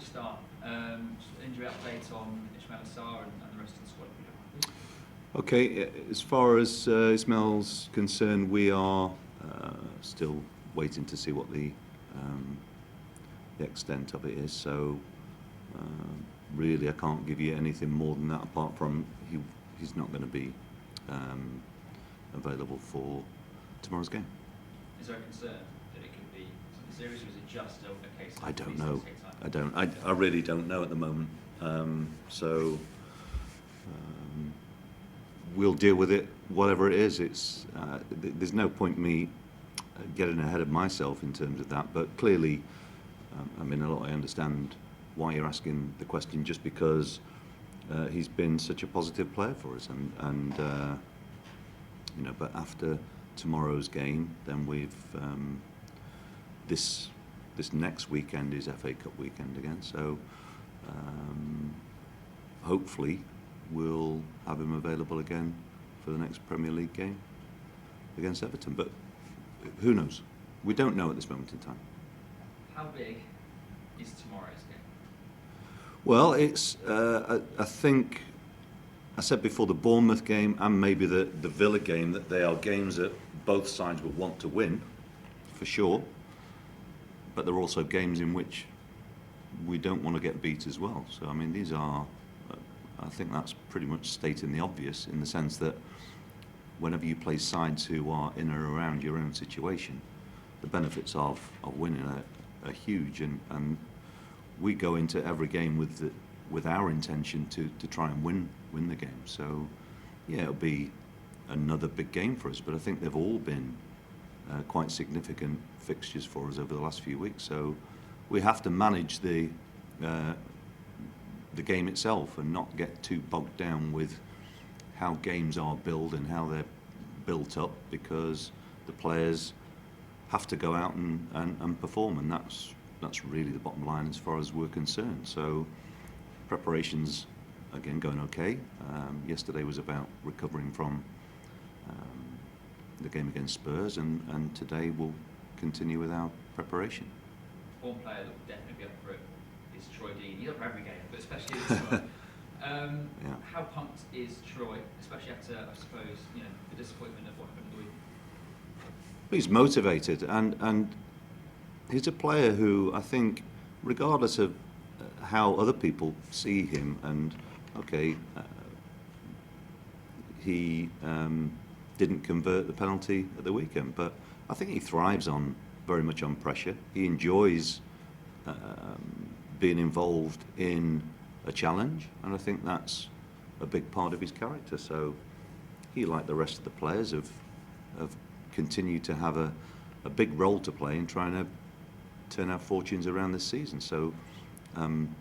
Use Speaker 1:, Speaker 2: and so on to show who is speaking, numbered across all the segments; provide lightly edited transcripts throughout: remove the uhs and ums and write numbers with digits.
Speaker 1: we start, injury update on Ismail Assar and the rest of the squad.
Speaker 2: Okay, as far as Ismail's concerned, we are still waiting to see what the extent of it is. So really, I can't give you anything more than that. Apart from he's not going to be available for tomorrow's game.
Speaker 1: Is there a concern that it could be something serious, or is it just a case of
Speaker 2: I don't know. I really don't know at the moment. We'll deal with it, whatever it is. It's there's no point me getting ahead of myself in terms of that. But clearly, I understand why you're asking the question, just because he's been such a positive player for us, and But after tomorrow's game, then we've this next weekend is FA Cup weekend again. So hopefully we'll have him available again for the next Premier League game against Everton. But who knows? We don't know at this moment in time.
Speaker 1: How big is tomorrow's game?
Speaker 2: Well, it's I think I said before, the Bournemouth game and maybe the Villa game, that they are games that both sides would want to win, for sure. But they're also games in which we don't want to get beat as well. So, these are, I think that's pretty much stating the obvious, in the sense that whenever you play sides who are in or around your own situation, the benefits of winning are huge. And we go into every game with our intention to try and win the game. So, yeah, it'll be another big game for us. But I think they've all been quite significant fixtures for us over the last few weeks. So we have to manage the game itself and not get too bogged down with how games are built and how they're built up, because the players have to go out and perform, and that's really the bottom line as far as we're concerned. So preparations, again, going okay. Yesterday was about recovering from the game against Spurs, and today we'll continue with our preparation.
Speaker 1: One player that will definitely be up for it is Troy Deeney. He's up for every game, but especially this one.
Speaker 2: Yeah.
Speaker 1: How pumped is Troy, especially after, I suppose, the disappointment of what happened in the week?
Speaker 2: He's motivated, and he's a player who, I think, regardless of how other people see him, and he didn't convert the penalty at the weekend, but I think he thrives very much on pressure. He enjoys being involved in a challenge, and I think that's a big part of his character. So he, like the rest of the players, have continued to have a big role to play in trying to turn our fortunes around this season. So I'm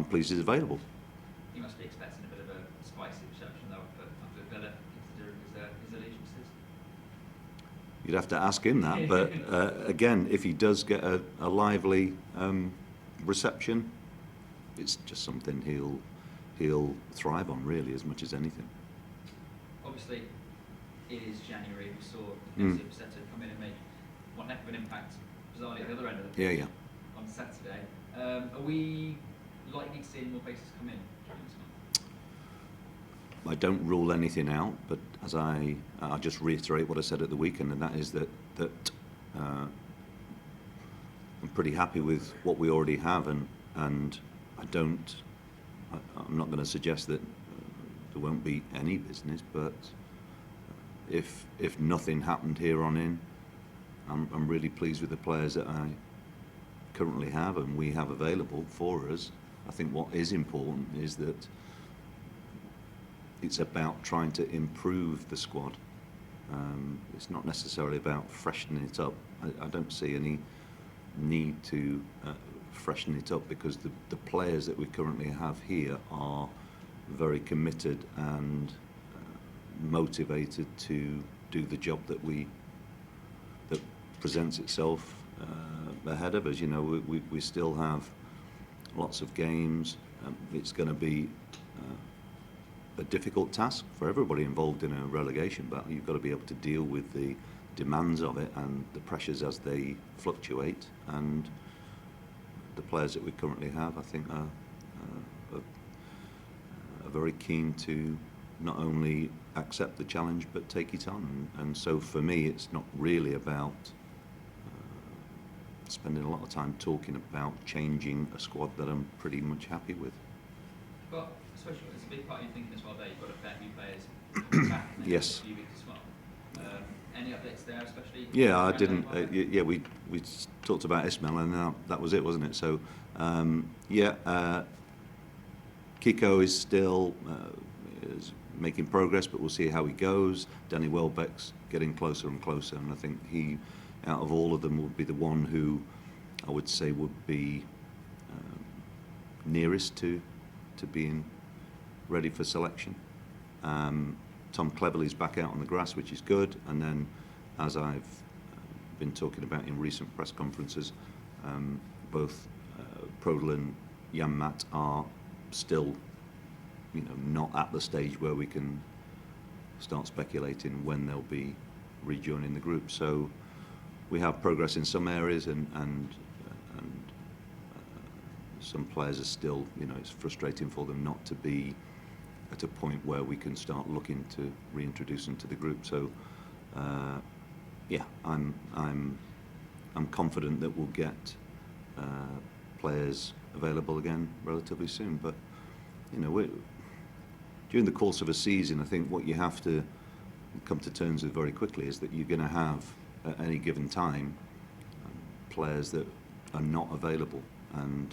Speaker 2: pleased he's available.
Speaker 1: You must be expecting a bit of a spicy reception, though, after Villa, considering his allegiances.
Speaker 2: You'd have to ask him that, but again, if he does get a lively reception, it's just something he'll thrive on, really, as much as anything.
Speaker 1: Obviously, it is January. We saw Blissett come in and make one heck of an impact, bizarrely at the other end of the pitch on Saturday. Are we likely to see any more faces come in during this month?
Speaker 2: I don't rule anything out, but as I'll just reiterate what I said at the weekend, and that is that I'm pretty happy with what we already have, and I'm not going to suggest that there won't be any business, but if nothing happened here on in, I'm really pleased with the players that I currently have and we have available for us. I think what is important is that it's about trying to improve the squad. It's not necessarily about freshening it up. I don't see any need to freshen it up, because the players that we currently have here are very committed and motivated to do the job that presents itself ahead of us. We still have lots of games. It's going to be a difficult task for everybody involved in a relegation battle. You've got to be able to deal with the demands of it and the pressures as they fluctuate, and the players that we currently have, I think, are very keen to not only accept the challenge but take it on. And so for me, it's not really about spending a lot of time talking about changing a squad that I'm pretty much happy with.
Speaker 1: Well, especially it's a big part of your thinking as well there. You've got a fair few players coming back in the next few weeks as well. Any updates there, especially?
Speaker 2: Yeah, I didn't. Yeah, we talked about Ismail, and that was it, wasn't it? So, Kiko is still is making progress, but we'll see how he goes. Danny Welbeck's getting closer and closer, and I think he, out of all of them, would be the one who I would say would be nearest to being ready for selection. Tom Cleverley's back out on the grass, which is good, and then, as I've been talking about in recent press conferences, both Prodl and Jan-Mat are still, not at the stage where we can start speculating when they'll be rejoining the group. So we have progress in some areas, and some players are still, it's frustrating for them not to be at a point where we can start looking to reintroduce them to the group. So, I'm confident that we'll get players available again relatively soon. But during the course of a season, I think what you have to come to terms with very quickly is that you're going to have at any given time players that are not available. And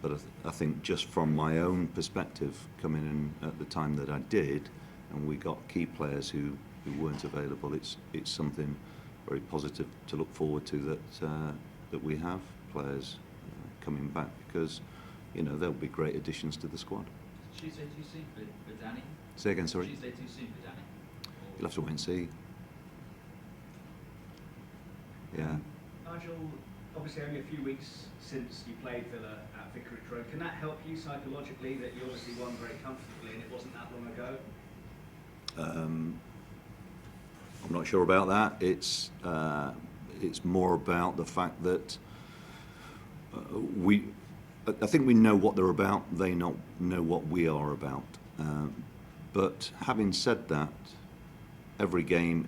Speaker 2: but I think just from my own perspective, coming in at the time that I did, and we got key players who weren't available, it's something very positive to look forward to, that we have players coming back, because they'll be great additions to the squad.
Speaker 1: Tuesday too soon for Danny?
Speaker 2: Say again, sorry?
Speaker 1: Tuesday too soon for Danny?
Speaker 2: You'll have to wait and see. Yeah.
Speaker 3: Nigel, obviously only a few weeks since you played Villa at Vicarage Road. Can that help you psychologically, that you obviously won very comfortably and it wasn't that long ago?
Speaker 2: I'm not sure about that. It's more about the fact that I think we know what they're about. They know what we are about. But having said that, every game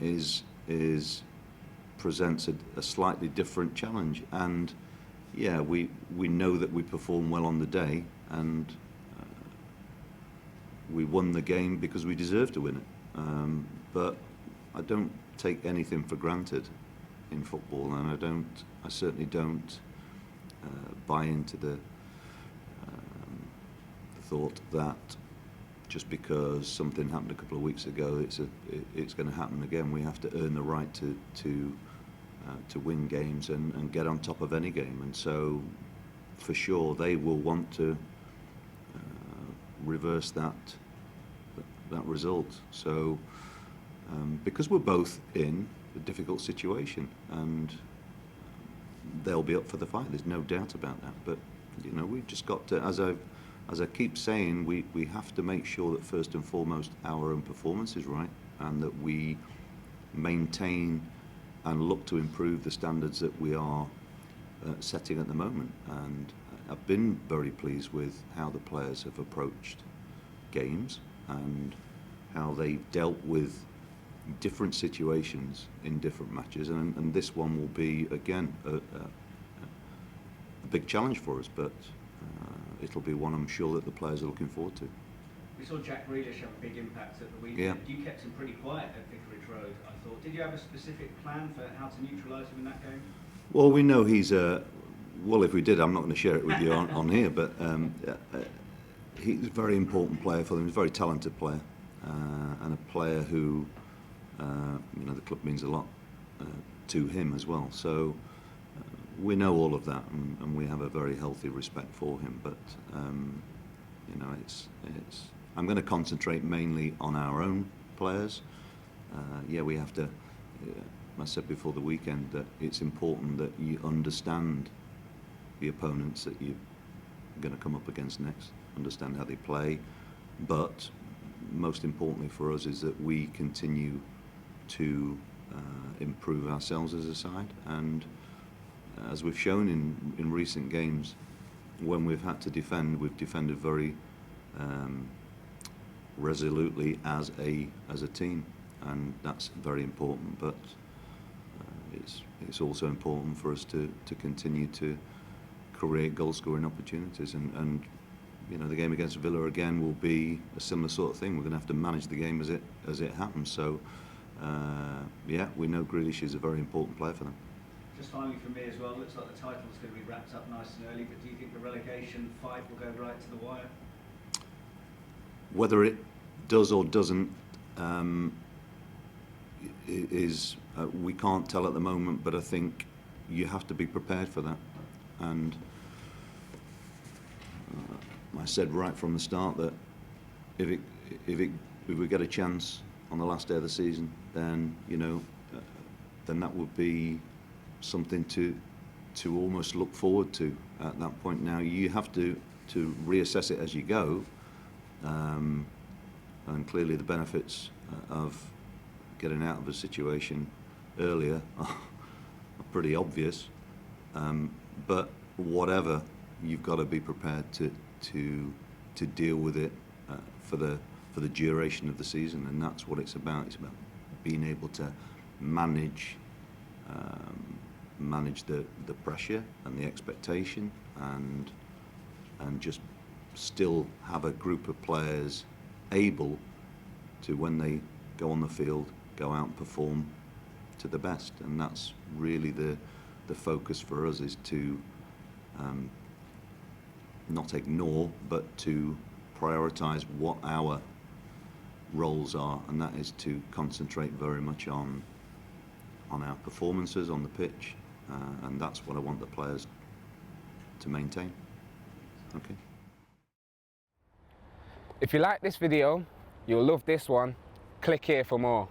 Speaker 2: presents a slightly different challenge, and we know that we perform well on the day, and we won the game because we deserved to win it. But I don't take anything for granted in football, and I certainly don't buy into the thought that just because something happened a couple of weeks ago, it's going to happen again. We have to earn the right to win games and get on top of any game, and so for sure they will want to reverse that result. So because we're both in a difficult situation, and they'll be up for the fight, there's no doubt about that. But we've just got to, as I keep saying, we have to make sure that first and foremost our own performance is right, and that we maintain and look to improve the standards that we are setting at the moment. And I've been very pleased with how the players have approached games and how they've dealt with different situations in different matches, and this one will be again a big challenge for us, but it'll be one I'm sure that the players are looking forward to.
Speaker 3: We saw Jack Grealish have a big impact at the weekend. You kept him pretty quiet at Vicarage Road, I thought. Did you have a specific plan for how to neutralise him in that game?
Speaker 2: Well, we know he's well, if we did, I'm not going to share it with you on here, but he's a very important player for them. He's a very talented player, and a player who the club means a lot to him as well. So we know all of that, and we have a very healthy respect for him. But I'm going to concentrate mainly on our own players. We have to. I said before the weekend that it's important that you understand the opponents that you're going to come up against next, understand how they play, but most importantly for us is that we continue to improve ourselves as a side, and as we've shown in recent games, when we've had to defend, we've defended very resolutely as a team, and that's very important. But it's also important for us to continue to create goal-scoring opportunities, and you know, the game against Villa again will be a similar sort of thing. We're going to have to manage the game as it happens. So yeah, we know Grealish is a very important player for them.
Speaker 3: Just finally from me as well, looks like the title's going to be wrapped up nice and early, but do you think the relegation fight will go right to the wire?
Speaker 2: Whether it does or doesn't we can't tell at the moment, but I think you have to be prepared for that. And I said right from the start that if we get a chance on the last day of the season, then you know, then that would be something to almost look forward to at that point. Now you have to reassess it as you go, and clearly the benefits of getting out of a situation earlier are pretty obvious. But whatever, you've got to be prepared to deal with it for the duration of the season, and that's what it's about. It's about being able to manage the pressure and the expectation, and just still have a group of players able to, when they go on the field, go out and perform to the best. And that's really the focus for us, is to not ignore, but to prioritise what our roles are, and that is to concentrate very much on our performances on the pitch, and that's what I want the players to maintain. Okay.
Speaker 4: If you like this video, you'll love this one. Click here for more.